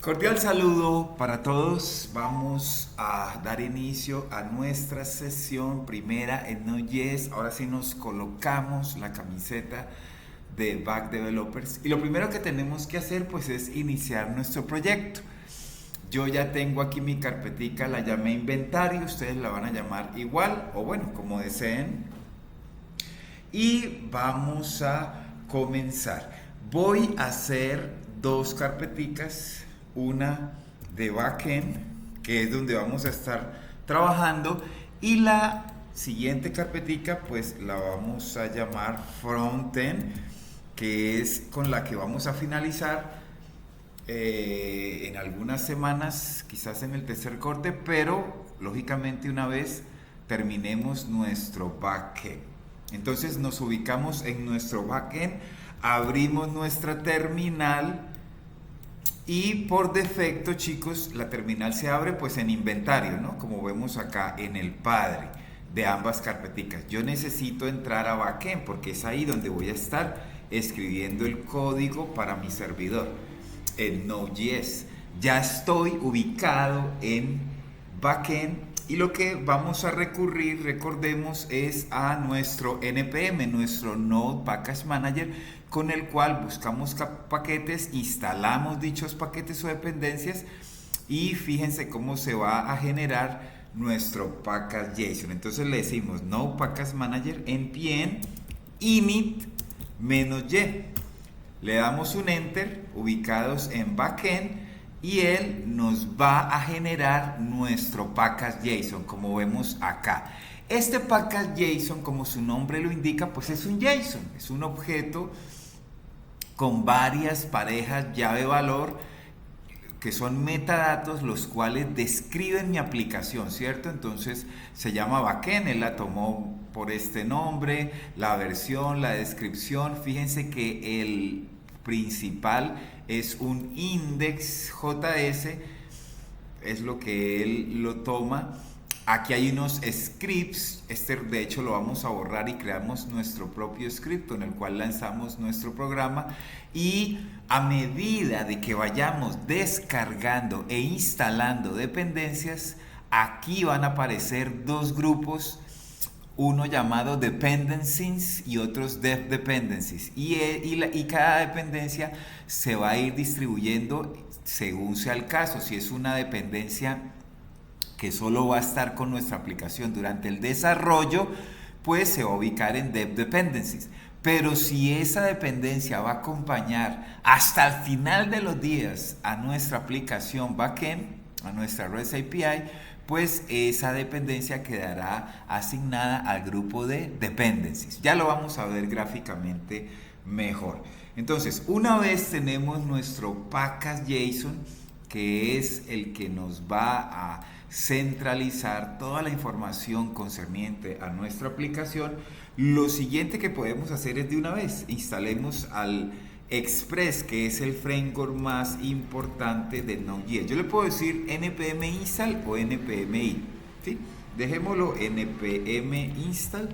Cordial saludo para todos. Vamos a dar inicio a nuestra sesión primera en Node.js. Ahora sí nos colocamos la camiseta de Back Developers. Y lo primero que tenemos que hacer pues es iniciar nuestro proyecto. Yo ya tengo aquí mi carpetica, la llamé inventario, ustedes la van a llamar igual o bueno, como deseen. Y vamos a comenzar. Voy a hacer dos carpeticas, una de backend, que es donde vamos a estar trabajando, y la siguiente carpetica pues la vamos a llamar frontend, que es con la que vamos a finalizar en algunas semanas, quizás en el tercer corte, pero lógicamente una vez terminemos nuestro backend. Entonces nos ubicamos en nuestro backend, abrimos nuestra terminal y por defecto, chicos, la terminal se abre pues en inventario, ¿no? Como vemos acá en el padre de ambas carpeticas. Yo necesito entrar a backend porque es ahí donde voy a estar escribiendo el código para mi servidor en Node.js. Ya estoy ubicado en backend y lo que vamos a recurrir, recordemos, es a nuestro NPM, nuestro Node Package Manager, con el cual buscamos paquetes, instalamos dichos paquetes o dependencias y fíjense cómo se va a generar nuestro package JSON. Entonces le decimos Node Package Manager npm init-y. Le damos un enter, ubicados en backend, y él nos va a generar nuestro package JSON, como vemos acá. Este package JSON, como su nombre lo indica, pues es un JSON, es un objeto con varias parejas llave-valor que son metadatos los cuales describen mi aplicación, ¿cierto? Entonces se llama backend, él la tomó por este nombre, la versión, la descripción. Fíjense que el principal es un index.js, es lo que él lo toma. Aquí hay unos scripts, este de hecho lo vamos a borrar y creamos nuestro propio script en el cual lanzamos nuestro programa, y a medida de que vayamos descargando e instalando dependencias, aquí van a aparecer dos grupos, uno llamado dependencies y otros dev dependencies, y cada dependencia se va a ir distribuyendo según sea el caso. Si es una dependencia que solo va a estar con nuestra aplicación durante el desarrollo, pues se va a ubicar en dev dependencies. Pero si esa dependencia va a acompañar hasta el final de los días a nuestra aplicación backend, a nuestra REST API, pues esa dependencia quedará asignada al grupo de dependencies. Ya lo vamos a ver gráficamente mejor. Entonces, una vez tenemos nuestro package JSON, que es el que nos va a centralizar toda la información concerniente a nuestra aplicación, lo siguiente que podemos hacer es de una vez instalemos al Express, que es el framework más importante de Node.js. Yo le puedo decir npm install o npm in, ¿sí? Dejémoslo npm install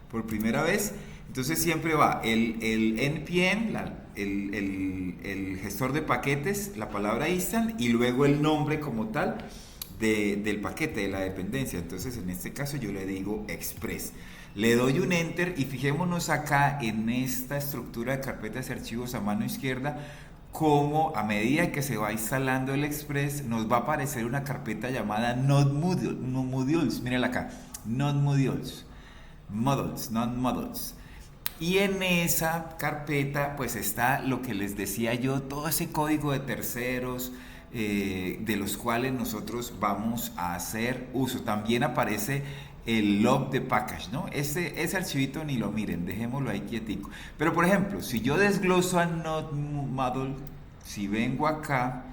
por primera vez. Entonces siempre va el npm, el gestor de paquetes, la palabra install y luego el nombre como tal del paquete, de la dependencia. Entonces en este caso yo le digo Express. Le doy un enter y fijémonos acá en esta estructura de carpetas y archivos a mano izquierda, como a medida que se va instalando el Express nos va a aparecer una carpeta llamada Node Modules. Mírenla acá, Node Modules, Node Modules. Y en esa carpeta pues está lo que les decía yo, todo ese código de terceros, de los cuales nosotros vamos a hacer uso. También aparece el log de package, ¿no? Ese archivito ni lo miren, dejémoslo ahí quietico. Pero por ejemplo, si yo desgloso a Node Module, si vengo acá,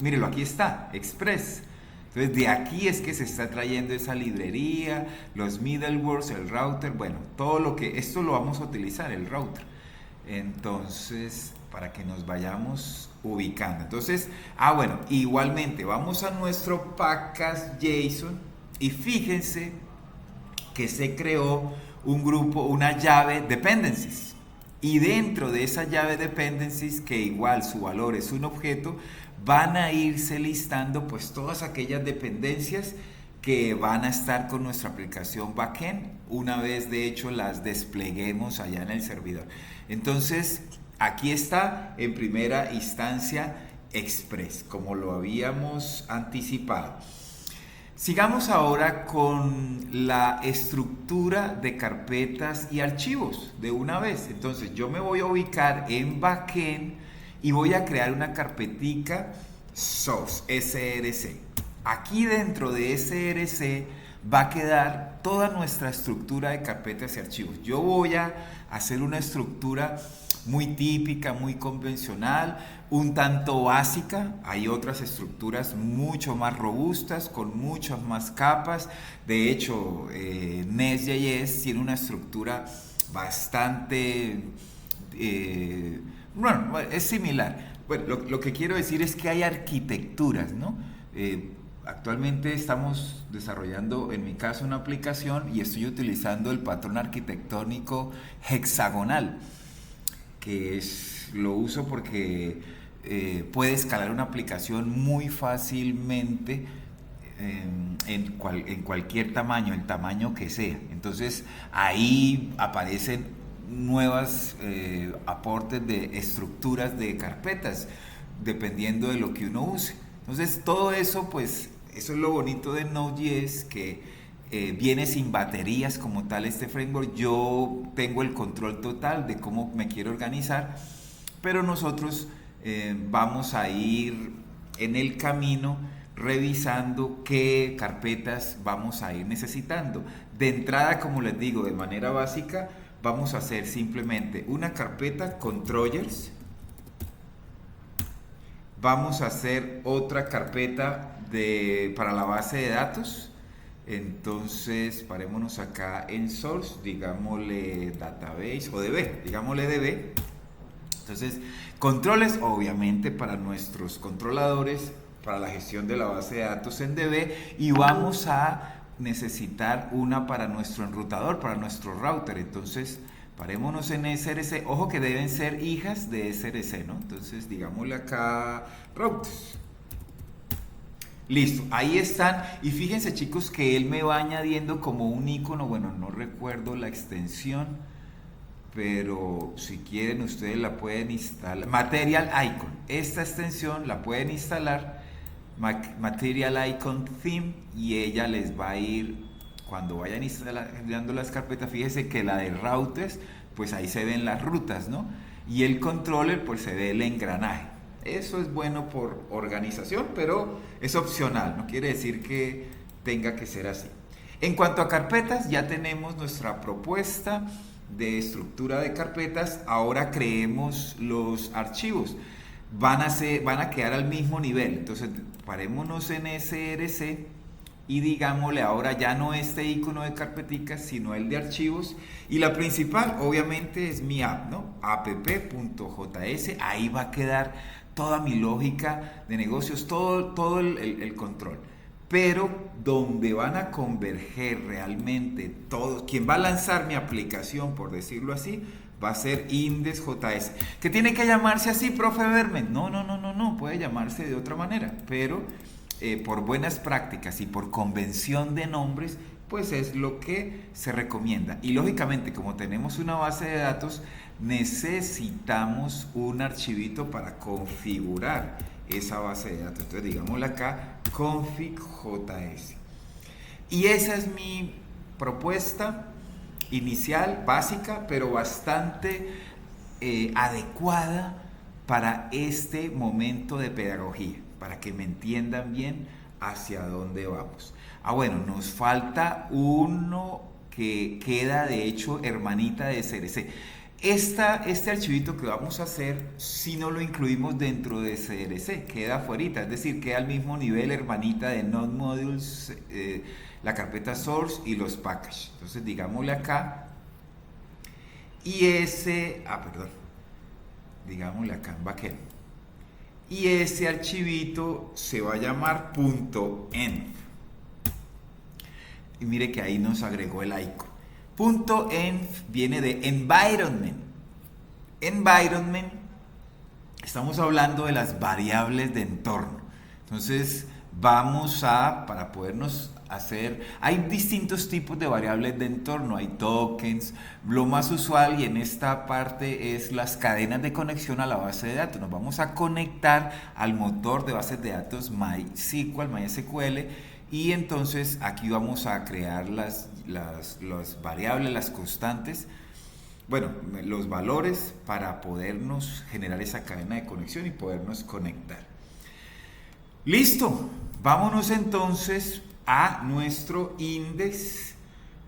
mírenlo, aquí está, Express. Entonces de aquí es que se está trayendo esa librería, los middlewares, el router, bueno, todo lo que, esto lo vamos a utilizar, el router. Entonces, para que nos vayamos ubicando. Entonces, bueno, igualmente vamos a nuestro package JSON y fíjense que se creó un grupo, una llave dependencies. Y dentro de esa llave dependencies, que igual su valor es un objeto, van a irse listando pues todas aquellas dependencias que van a estar con nuestra aplicación backend una vez de hecho las despleguemos allá en el servidor. Entonces, aquí está en primera instancia Express, como lo habíamos anticipado. Sigamos ahora con la estructura de carpetas y archivos de una vez. Entonces, yo me voy a ubicar en backend y voy a crear una carpetica source, SRC. Aquí dentro de SRC va a quedar toda nuestra estructura de carpetas y archivos. Yo voy a hacer una estructura muy típica, muy convencional, un tanto básica. Hay otras estructuras mucho más robustas, con muchas más capas. De hecho, Nest.js tiene una estructura bastante... bueno, es similar. Bueno, lo que quiero decir es que hay arquitecturas, ¿no? Actualmente estamos desarrollando, en mi caso, una aplicación y estoy utilizando el patrón arquitectónico hexagonal, que lo uso porque puede escalar una aplicación muy fácilmente en cualquier tamaño, el tamaño que sea. Entonces ahí aparecen nuevas aportes de estructuras de carpetas, dependiendo de lo que uno use. Entonces todo eso, pues, eso es lo bonito de Node.js, que viene sin baterías como tal este framework. Yo tengo el control total de cómo me quiero organizar, pero nosotros vamos a ir en el camino revisando qué carpetas vamos a ir necesitando. De entrada, como les digo, de manera básica, vamos a hacer simplemente una carpeta controllers. Vamos a hacer otra carpeta para la base de datos. Entonces, parémonos acá en source, digámosle database o DB, digámosle DB. Entonces, controles, obviamente, para nuestros controladores, para la gestión de la base de datos en DB, y vamos a necesitar una para nuestro enrutador, para nuestro router. Entonces, parémonos en SRC. Ojo que deben ser hijas de SRC, ¿no? Entonces, digámosle acá routers. Listo, ahí están. Y fíjense, chicos, que él me va añadiendo como un icono. Bueno, no recuerdo la extensión, pero si quieren ustedes la pueden instalar. Material Icon. Esta extensión la pueden instalar. Material Icon Theme, y ella les va a ir, cuando vayan instalando las carpetas, fíjense que la de routers, pues ahí se ven las rutas, ¿no? Y el controller, pues se ve el engranaje. Eso es bueno por organización, pero es opcional, no quiere decir que tenga que ser así. En cuanto a carpetas, ya tenemos nuestra propuesta de estructura de carpetas. Ahora creemos los archivos. Van a quedar al mismo nivel. Entonces, parémonos en SRC y digámosle ahora ya no este icono de carpeticas, sino el de archivos. Y la principal, obviamente, es mi app, ¿no? app.js. Ahí va a quedar toda mi lógica de negocios, todo el control. Pero donde van a converger realmente todos, quien va a lanzar mi aplicación, por decirlo así, va a ser Index.js. ¿Que tiene que llamarse así, profe Bermen? No, puede llamarse de otra manera, pero por buenas prácticas y por convención de nombres, pues es lo que se recomienda. Y lógicamente, como tenemos una base de datos, necesitamos un archivito para configurar esa base de datos. Entonces, digámosle acá config.js. Y esa es mi propuesta inicial, básica, pero bastante adecuada para este momento de pedagogía, para que me entiendan bien hacia dónde vamos. Bueno, nos falta uno que queda, de hecho, hermanita de SRC. Este archivito que vamos a hacer, si no lo incluimos dentro de SRC, queda afuera, es decir, queda al mismo nivel, hermanita de Node Modules, la carpeta source y los packages. Entonces, digámosle acá, digámosle acá en backend. Y ese archivito se va a llamar .env. Y mire que ahí nos agregó el icon. .env viene de environment. Environment, estamos hablando de las variables de entorno. Entonces, para podernos hay distintos tipos de variables de entorno, hay tokens, lo más usual y en esta parte es las cadenas de conexión a la base de datos. Nos vamos a conectar al motor de bases de datos MySQL, y entonces aquí vamos a crear las variables, las constantes, bueno, los valores para podernos generar esa cadena de conexión y podernos conectar. Listo, vámonos entonces a nuestro index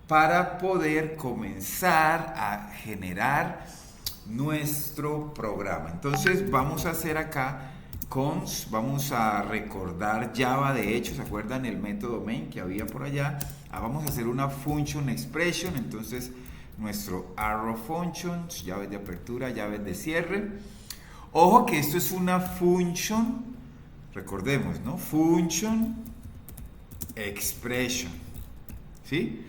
para poder comenzar a generar nuestro programa. Entonces vamos a hacer acá vamos a recordar Java. De hecho, ¿se acuerdan el método main que había por allá? Vamos a hacer una function expression. Entonces nuestro arrow functions, llaves de apertura, llaves de cierre. Ojo que esto es una function, recordemos, ¿no? Function expression, ¿sí?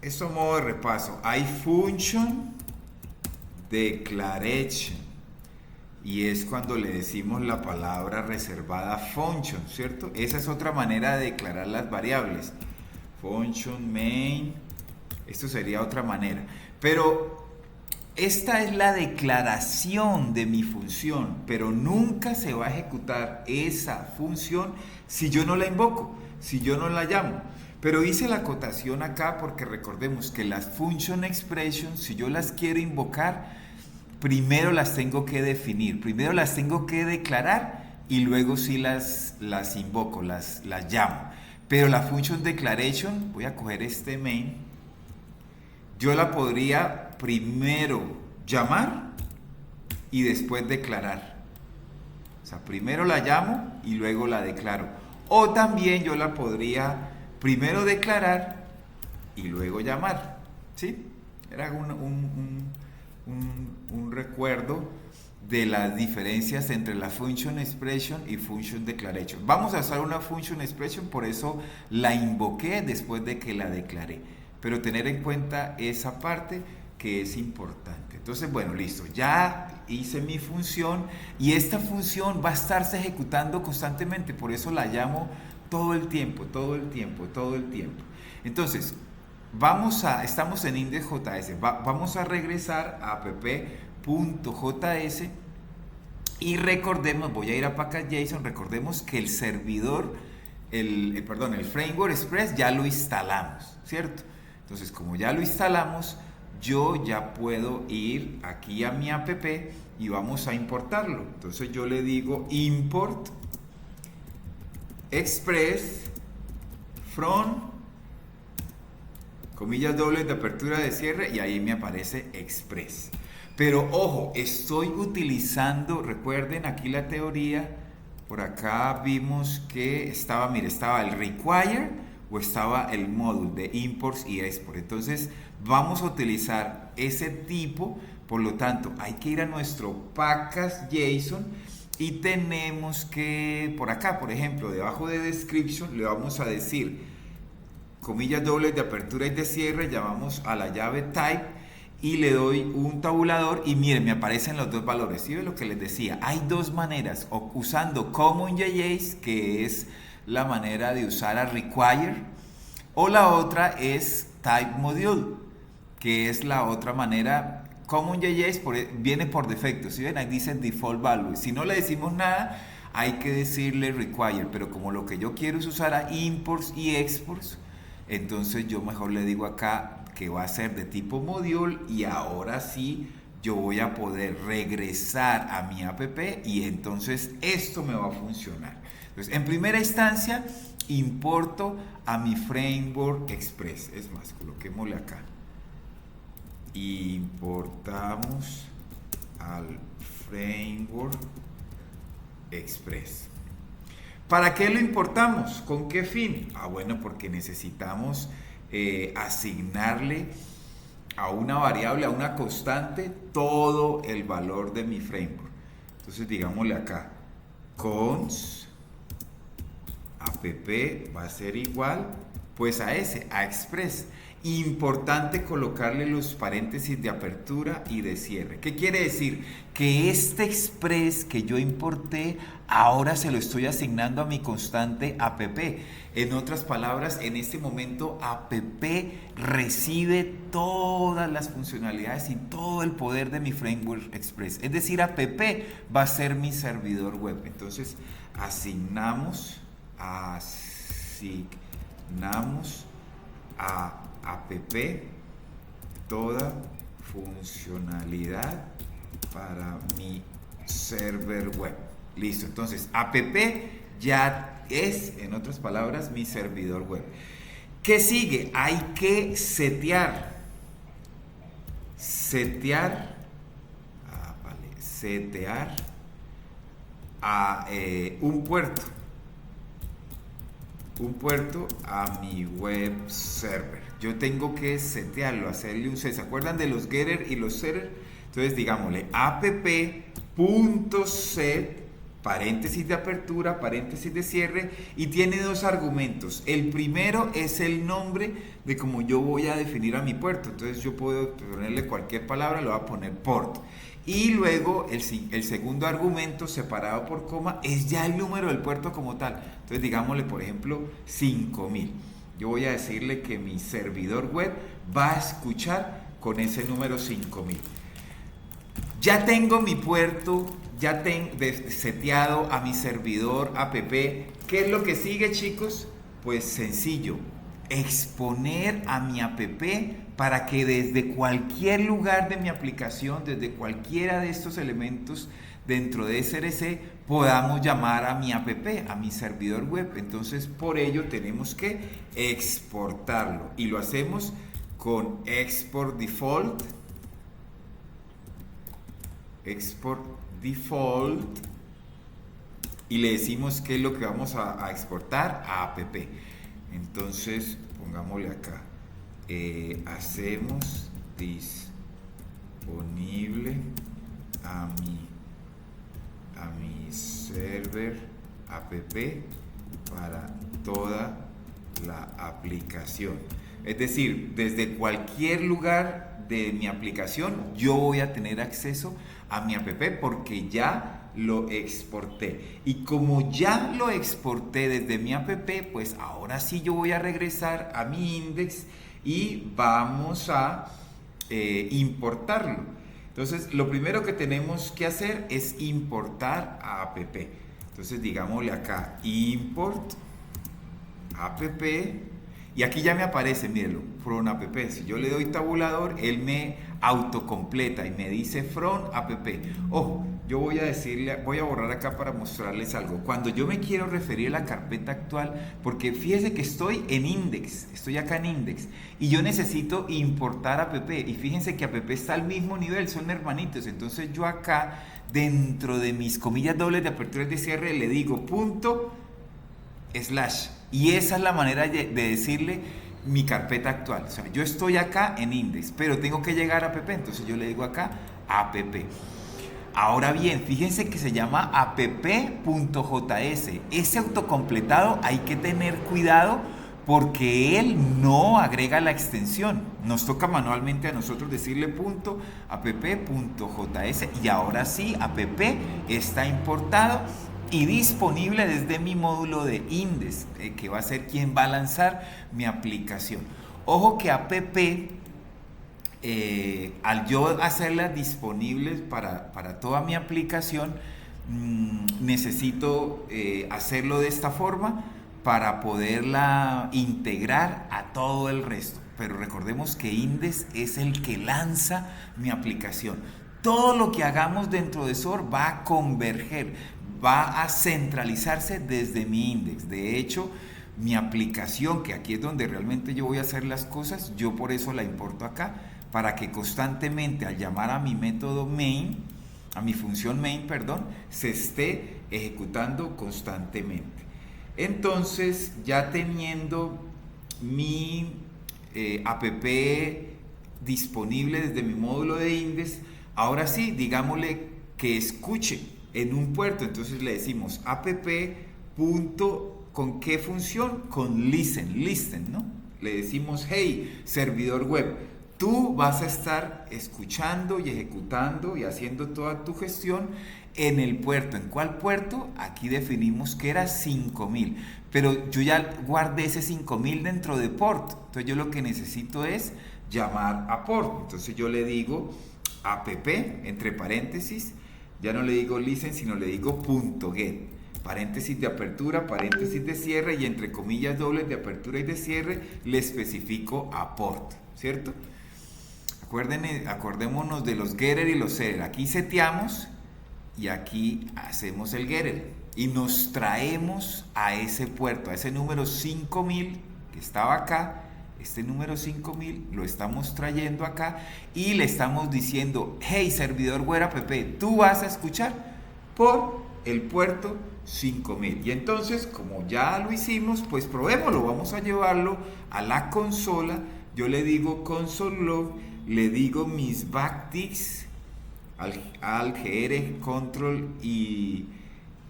Esto a modo de repaso. Hay function declaration, y es cuando le decimos la palabra reservada function, ¿cierto? Esa es otra manera de declarar las variables. Function main, esto sería otra manera. Pero esta es la declaración de mi función, pero nunca se va a ejecutar esa función si yo no la invoco, si yo no la llamo. Pero hice la acotación acá porque recordemos que las function expressions, si yo las quiero invocar, primero las tengo que definir, primero las tengo que declarar y luego sí las invoco, las llamo. Pero la function declaration, voy a coger este main, yo la podría primero llamar y después declarar. O sea, primero la llamo y luego la declaro. O también yo la podría primero declarar y luego llamar. ¿Sí? Era un recuerdo de las diferencias entre la function expression y function declaration. Vamos a usar una function expression, por eso la invoqué después de que la declaré. Pero tener en cuenta esa parte que es importante. Entonces, bueno, listo, ya hice mi función y esta función va a estarse ejecutando constantemente, por eso la llamo todo el tiempo. Entonces, estamos en index.js, vamos a regresar a app.js y recordemos, voy a ir a package.json, recordemos que el servidor, el framework Express ya lo instalamos, ¿cierto? Entonces, como ya lo instalamos, yo ya puedo ir aquí a mi app y vamos a importarlo. Entonces yo le digo import express from, comillas dobles de apertura de cierre, y ahí me aparece express. Pero ojo, estoy utilizando, recuerden aquí la teoría, por acá vimos que estaba el require o estaba el módulo de imports y export. Entonces vamos a utilizar ese tipo, por lo tanto hay que ir a nuestro package.json y tenemos que, por acá, por ejemplo, debajo de description le vamos a decir comillas dobles de apertura y de cierre, llamamos a la llave type y le doy un tabulador y miren, me aparecen los dos valores. ¿Sí ven lo que les decía? Hay dos maneras, o usando CommonJS, que es la manera de usar a require, o la otra es type module, que es la otra manera. CommonJS viene por defecto, ¿sí ven? Ahí dice default value. Si no le decimos nada, hay que decirle require, pero como lo que yo quiero es usar a imports y exports, entonces yo mejor le digo acá que va a ser de tipo module, y ahora sí yo voy a poder regresar a mi app y entonces esto me va a funcionar. Entonces, en primera instancia, importo a mi framework Express. Es más, coloquémosle acá. Importamos al framework Express. ¿Para qué lo importamos? ¿Con qué fin? Bueno, porque necesitamos asignarle a una variable, a una constante, todo el valor de mi framework. Entonces digámosle acá, cons app va a ser igual pues a Express. Importante colocarle los paréntesis de apertura y de cierre. ¿Qué quiere decir? Que este express que yo importé ahora se lo estoy asignando a mi constante app. En otras palabras, en este momento app recibe todas las funcionalidades y todo el poder de mi framework express. Es decir, app va a ser mi servidor web. Entonces, asignamos a app toda funcionalidad para mi server web. Listo, entonces app ya es, en otras palabras, mi servidor web. ¿Qué sigue? Hay que setear a un puerto a mi web server. Yo tengo que setearlo, hacerle un set. ¿Se acuerdan de los getter y los setter? Entonces digámosle app.set, paréntesis de apertura, paréntesis de cierre, y tiene dos argumentos. El primero es el nombre de cómo yo voy a definir a mi puerto. Entonces yo puedo ponerle cualquier palabra, lo voy a poner port. Y luego el segundo argumento, separado por coma, es ya el número del puerto como tal. Entonces digámosle, por ejemplo, 5000. Yo voy a decirle que mi servidor web va a escuchar con ese número 5000. Ya tengo mi puerto, ya tengo seteado a mi servidor app. ¿Qué es lo que sigue, chicos? Pues sencillo, exponer a mi app para que desde cualquier lugar de mi aplicación, desde cualquiera de estos elementos dentro de SRC, podamos llamar a mi app, a mi servidor web. Entonces, por ello tenemos que exportarlo y lo hacemos con export default y le decimos qué es lo que vamos a exportar a app. Entonces pongámosle acá, hacemos disponible a mi server app para toda la aplicación. Es decir, desde cualquier lugar de mi aplicación yo voy a tener acceso a mi app porque ya lo exporté. Y como ya lo exporté desde mi app, pues ahora sí yo voy a regresar a mi index y vamos a importarlo. Entonces, lo primero que tenemos que hacer es importar a app. Entonces, digámosle acá, import app. Y aquí ya me aparece, mírenlo, from app. Si yo le doy tabulador, él me autocompleta y me dice from app. Ojo, yo voy a borrar acá para mostrarles algo. Cuando yo me quiero referir a la carpeta actual, porque fíjense que estoy en index, estoy acá en index, y yo necesito importar app. Y fíjense que app está al mismo nivel, son hermanitos. Entonces yo acá, dentro de mis comillas dobles de apertura y de cierre, le digo punto slash. Y esa es la manera de decirle mi carpeta actual. O sea, yo estoy acá en index, pero tengo que llegar a app. Entonces yo le digo acá app. Ahora bien, fíjense que se llama app.js. Ese autocompletado hay que tener cuidado porque él no agrega la extensión. Nos toca manualmente a nosotros decirle punto app.js y ahora sí, app está importado y disponible desde mi módulo de index, que va a ser quien va a lanzar mi aplicación. Ojo que app, al yo hacerla disponible para toda mi aplicación, necesito hacerlo de esta forma para poderla integrar a todo el resto. Pero recordemos que index es el que lanza mi aplicación. Todo lo que hagamos dentro de SOAR va a converger, va a centralizarse desde mi index. De hecho, mi aplicación, que aquí es donde realmente yo voy a hacer las cosas, yo por eso la importo acá, para que constantemente al llamar a mi método main, a mi función main, perdón, se esté ejecutando constantemente. Entonces, ya teniendo mi app disponible desde mi módulo de index, ahora sí, digámosle que escuche en un puerto. Entonces le decimos app. ¿Con qué función? Con listen, ¿no? le decimos, hey, servidor web, tú vas a estar escuchando y ejecutando y haciendo toda tu gestión en el puerto. ¿En cuál puerto? Aquí definimos que era 5000, pero yo ya guardé ese 5000 dentro de port. Entonces yo lo que necesito es llamar a port. Entonces yo le digo app, entre paréntesis, ya no le digo listen, sino le digo .get, paréntesis de apertura, paréntesis de cierre, y entre comillas dobles de apertura y de cierre le especifico a port, ¿cierto? Acordémonos de los getter y los setter. Aquí seteamos y aquí hacemos el getter y nos traemos a ese puerto, a ese número 5000 que estaba acá. Este número 5000 lo estamos trayendo acá y le estamos diciendo, hey, servidor web app, tú vas a escuchar por el puerto 5000. Y entonces, como ya lo hicimos, pues probémoslo. Vamos a llevarlo a la consola. Yo le digo console log, le digo mis backticks, al gr, control y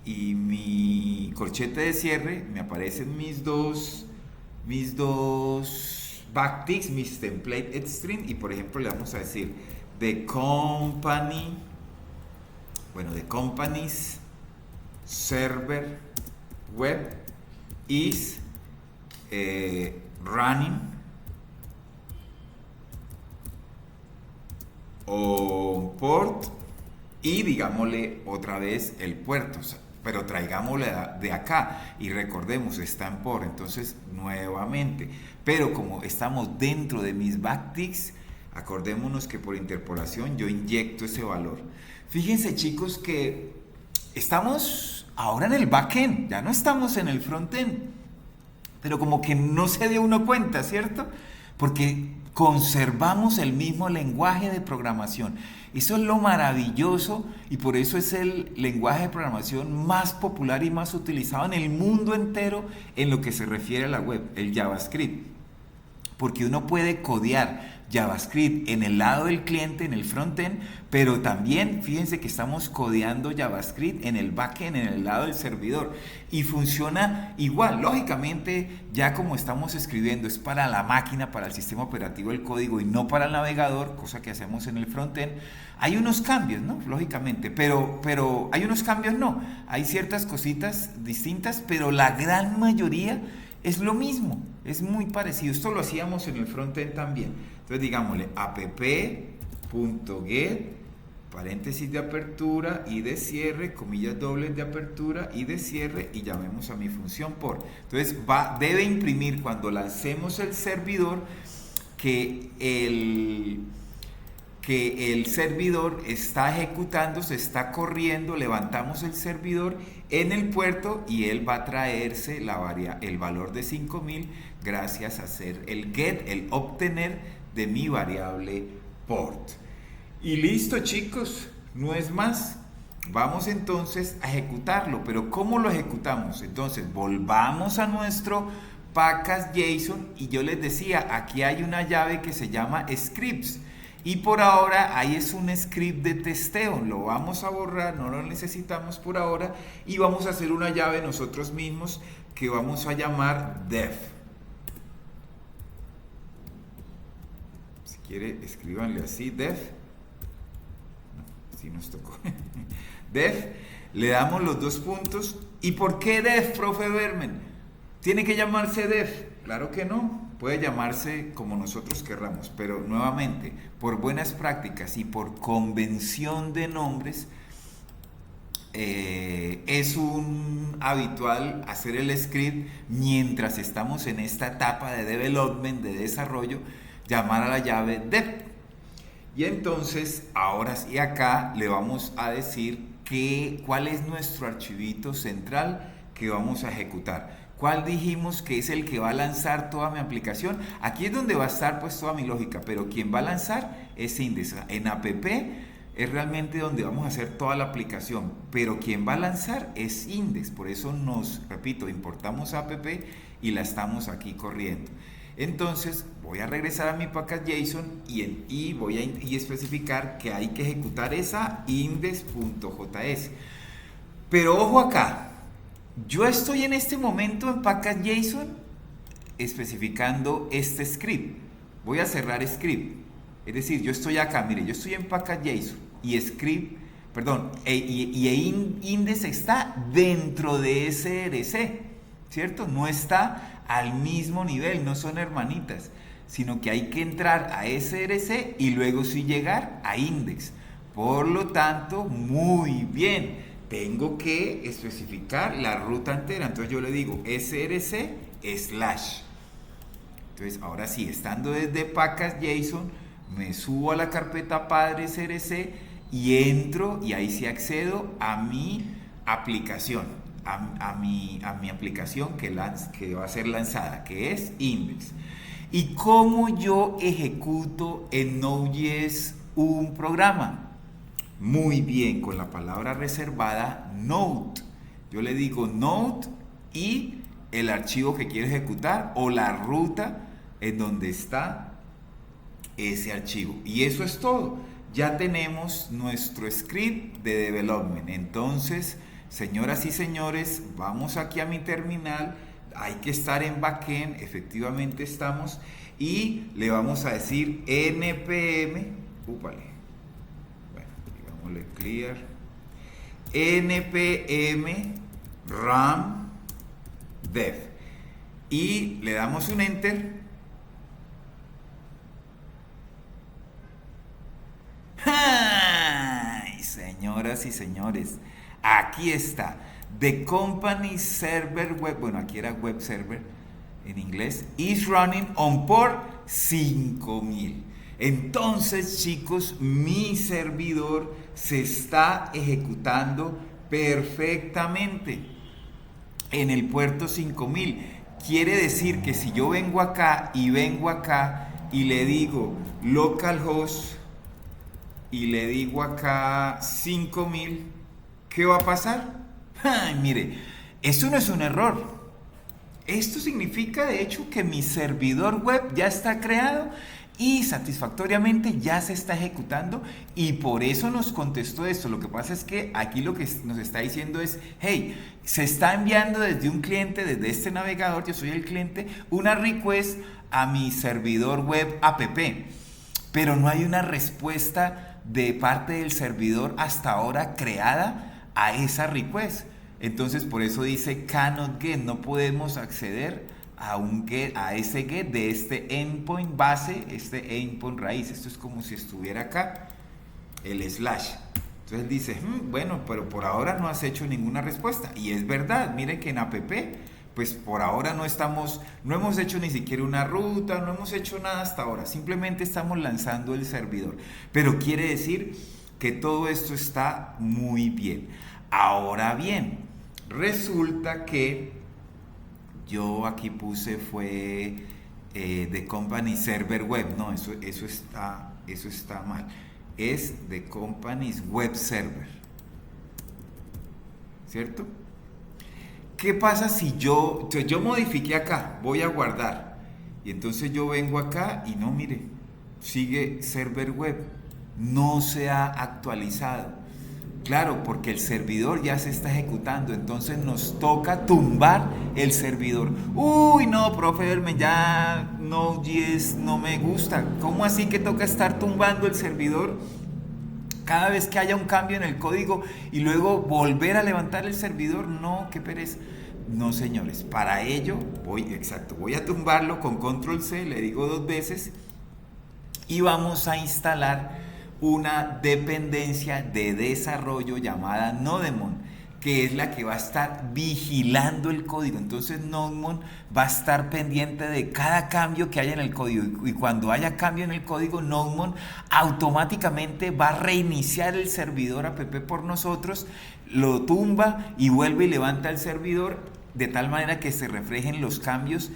mi corchete de cierre. Me aparecen mis dos backticks, mis template string, y por ejemplo le vamos a decir the company's server web is running on port, y digámosle otra vez el puerto, pero traigámosle de acá y recordemos, está en port, entonces nuevamente, pero como estamos dentro de mis backticks, acordémonos que por interpolación yo inyecto ese valor. Fíjense, chicos, que estamos ahora en el backend, ya no estamos en el frontend, pero como que no se dio uno cuenta, ¿cierto? Porque conservamos el mismo lenguaje de programación. Eso es lo maravilloso, y por eso es el lenguaje de programación más popular y más utilizado en el mundo entero en lo que se refiere a la web, el JavaScript. Porque uno puede codear JavaScript en el lado del cliente, en el frontend, pero también fíjense que estamos codeando JavaScript en el backend, en el lado del servidor, y funciona igual. Lógicamente, ya como estamos escribiendo es para la máquina, para el sistema operativo el código y no para el navegador, cosa que hacemos en el frontend, hay unos cambios, ¿no? Lógicamente, pero hay unos cambios, no, hay ciertas cositas distintas, pero la gran mayoría es lo mismo, es muy parecido. Esto lo hacíamos en el frontend también. Entonces digámosle app.get, paréntesis de apertura y de cierre, comillas dobles de apertura y de cierre, y llamemos a mi función por. Entonces debe imprimir cuando lancemos el servidor que el servidor está ejecutando, se está corriendo, levantamos el servidor en el puerto y él va a traerse el valor de 5000 gracias a hacer el get, el obtener de mi variable port. Y listo, chicos, no es más. Vamos entonces a ejecutarlo, pero ¿cómo lo ejecutamos? Entonces volvamos a nuestro package.json y yo les decía, aquí hay una llave que se llama scripts. Y por ahora ahí es un script de testeo, lo vamos a borrar, no lo necesitamos por ahora, y vamos a hacer una llave nosotros mismos que vamos a llamar def. Si quiere, escríbanle así, def. No, así nos tocó. Def, le damos los dos puntos. ¿Y por qué def, profe Bermen? ¿Tiene que llamarse def? Claro que no. Puede llamarse como nosotros querramos, pero nuevamente, por buenas prácticas y por convención de nombres, es un habitual hacer el script mientras estamos en esta etapa de development, de desarrollo, llamar a la llave def. Y entonces, ahora sí, acá le vamos a decir cuál es nuestro archivito central que vamos a ejecutar. ¿Cuál dijimos que es el que va a lanzar toda mi aplicación? Aquí es donde va a estar pues toda mi lógica, pero quien va a lanzar es Index. En app es realmente donde vamos a hacer toda la aplicación, pero quien va a lanzar es Index. Por eso repito, importamos app y la estamos aquí corriendo. Entonces voy a regresar a mi package.json y voy a especificar que hay que ejecutar esa index.js. Pero ojo acá. Yo estoy en este momento en package.json especificando este script. Voy a cerrar script. Es decir, yo estoy acá, mire, yo estoy en package.json y script, perdón, index está dentro de src, ¿cierto? No está al mismo nivel, no son hermanitas, sino que hay que entrar a src y luego sí llegar a index. Por lo tanto, muy bien, tengo que especificar la ruta entera. Entonces yo le digo src/. Entonces, ahora sí, estando desde package.json, me subo a la carpeta padre src y entro y ahí sí accedo a mi aplicación, a mi aplicación que va a ser lanzada, que es Index. ¿Y cómo yo ejecuto en Node.js un programa? Muy bien, con la palabra reservada Node. Yo le digo Node y el archivo que quiero ejecutar o la ruta en donde está ese archivo. Y eso es todo. Ya tenemos nuestro script de development. Entonces, señoras y señores, vamos aquí a mi terminal. Hay que estar en backend, efectivamente estamos. Y le vamos a decir npm, digámosle clear, npm run dev. Y le damos un enter. ¡Ay, señoras y señores! Aquí está. The company server web, bueno, aquí era web server en inglés, is running on port 5000. Entonces, chicos, mi servidor se está ejecutando perfectamente en el puerto 5000. Quiere decir que si yo vengo acá y le digo localhost y le digo acá 5000, ¿qué va a pasar? Ay, mire, eso no es un error. Esto significa de hecho que mi servidor web ya está creado y satisfactoriamente ya se está ejecutando y por eso nos contestó esto. Lo que pasa es que aquí lo que nos está diciendo es, hey, se está enviando desde un cliente, desde este navegador, yo soy el cliente, una request a mi servidor web app, pero no hay una respuesta de parte del servidor hasta ahora creada a esa request. Entonces por eso dice cannot get, no podemos acceder a ese get de este endpoint base, este endpoint raíz. Esto es como si estuviera acá el slash. Entonces dice, bueno, pero por ahora no has hecho ninguna respuesta. Y es verdad, miren que en app, pues por ahora no hemos hecho ni siquiera una ruta, no hemos hecho nada hasta ahora. Simplemente estamos lanzando el servidor. Pero quiere decir que todo esto está muy bien. Ahora bien, resulta que yo aquí puse fue The Company Server Web. No, eso está mal. Es The Company's Web Server. ¿Cierto? ¿Qué pasa si yo modifiqué acá? Voy a guardar. Y entonces yo vengo acá y no, mire, sigue Server Web. No se ha actualizado. Claro, porque el servidor ya se está ejecutando, entonces nos toca tumbar el servidor. Uy, no, profe Elmen, ya Node.js no me gusta. ¿Cómo así que toca estar tumbando el servidor cada vez que haya un cambio en el código y luego volver a levantar el servidor? No, qué pereza. No, señores, para ello voy a tumbarlo con control C, le digo 2 veces y vamos a instalar una dependencia de desarrollo llamada Nodemon, que es la que va a estar vigilando el código. Entonces Nodemon va a estar pendiente de cada cambio que haya en el código y cuando haya cambio en el código, Nodemon automáticamente va a reiniciar el servidor app por nosotros, lo tumba y vuelve y levanta el servidor de tal manera que se reflejen los cambios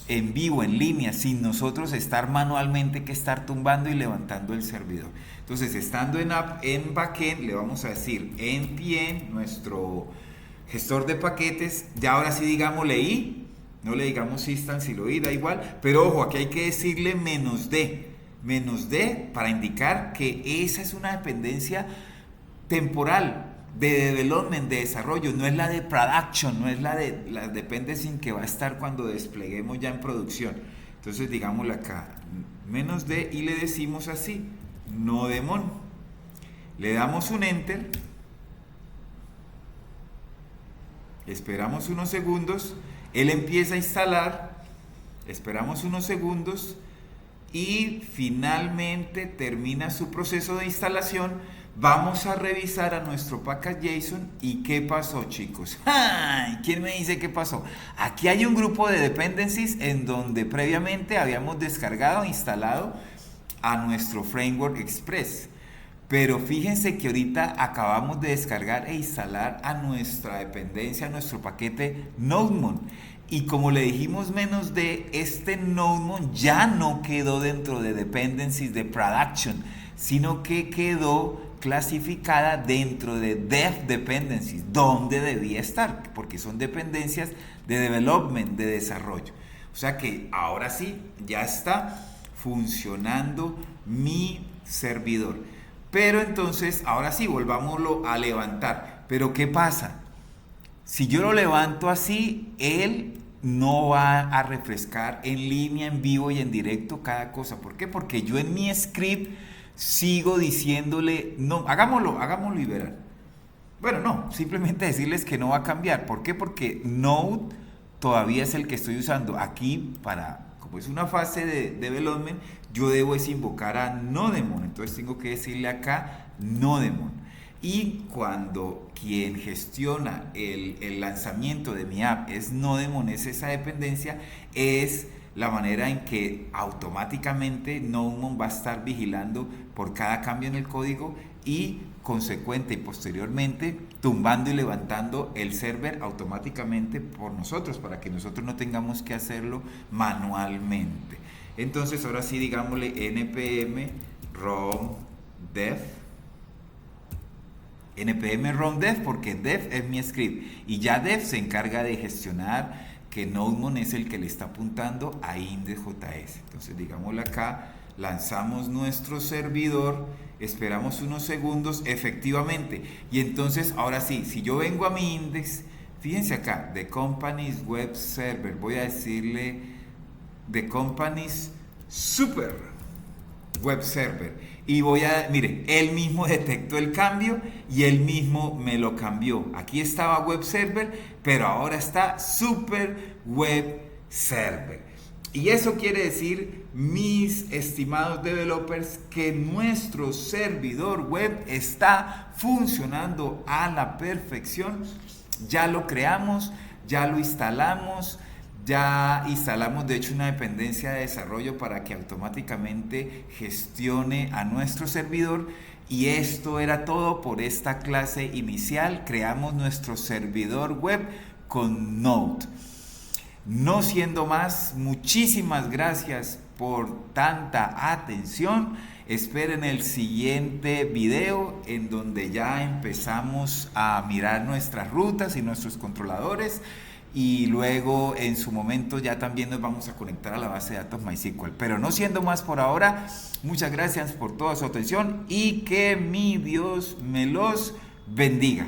en vivo, en línea, sin nosotros estar manualmente que estar tumbando y levantando el servidor. Entonces, estando en backend, le vamos a decir npm, nuestro gestor de paquetes, ya ahora sí digámosle i, no le digamos instance y lo i, da igual, pero ojo, aquí hay que decirle -d para indicar que esa es una dependencia temporal. de development, de desarrollo, no es la de production, no es la de la dependency que va a estar cuando despleguemos ya en producción. Entonces digámosle acá, menos de, y le decimos así, no demon. Le damos un enter, esperamos unos segundos, él empieza a instalar, esperamos unos segundos y finalmente termina su proceso de instalación. Vamos a revisar a nuestro package.json y ¿qué pasó, chicos? ¡Ay! ¿Quién me dice qué pasó? Aquí hay un grupo de dependencies en donde previamente habíamos descargado e instalado a nuestro framework Express. Pero fíjense que ahorita acabamos de descargar e instalar a nuestra dependencia, a nuestro paquete NodeMon. Y como le dijimos menos de, este NodeMon ya no quedó dentro de dependencies de production, sino que quedó clasificada dentro de dev dependencies, donde debía estar, porque son dependencias de development, de desarrollo. O sea que ahora sí, ya está funcionando mi servidor. Pero entonces, ahora sí, volvámoslo a levantar. Pero ¿qué pasa? Si yo lo levanto así, él no va a refrescar en línea, en vivo y en directo cada cosa. ¿Por qué? Porque yo en mi script sigo diciéndole, no, hagámoslo y verán. Bueno, no, simplemente decirles que no va a cambiar. ¿Por qué? Porque Node todavía es el que estoy usando aquí para, como es una fase de development, yo debo es invocar a Nodemon. Entonces tengo que decirle acá Nodemon. Y cuando quien gestiona el lanzamiento de mi app es Nodemon, es esa dependencia, es la manera en que automáticamente Nodemon va a estar vigilando por cada cambio en el código y consecuente y posteriormente tumbando y levantando el server automáticamente por nosotros, para que nosotros no tengamos que hacerlo manualmente. Entonces ahora sí, digámosle npm run dev, porque dev es mi script y ya dev se encarga de gestionar que NodeMon es el que le está apuntando a index.js. Entonces digámosle acá, lanzamos nuestro servidor, esperamos unos segundos, efectivamente, y entonces ahora sí, si yo vengo a mi index, fíjense acá, The Company's Web Server, voy a decirle The Company's Super Web Server, y voy a, mire, él mismo detectó el cambio y él mismo me lo cambió. Aquí estaba Web Server, pero ahora está Super Web Server. Y eso quiere decir, mis estimados developers, que nuestro servidor web está funcionando a la perfección. Ya lo creamos, ya lo instalamos. Ya instalamos de hecho una dependencia de desarrollo para que automáticamente gestione a nuestro servidor, y esto era todo por esta clase inicial. Creamos nuestro servidor web con Node. No siendo más, muchísimas gracias por tanta atención. Esperen el siguiente video en donde ya empezamos a mirar nuestras rutas y nuestros controladores. Y luego en su momento ya también nos vamos a conectar a la base de datos MySQL. Pero no siendo más por ahora, muchas gracias por toda su atención y que mi Dios me los bendiga.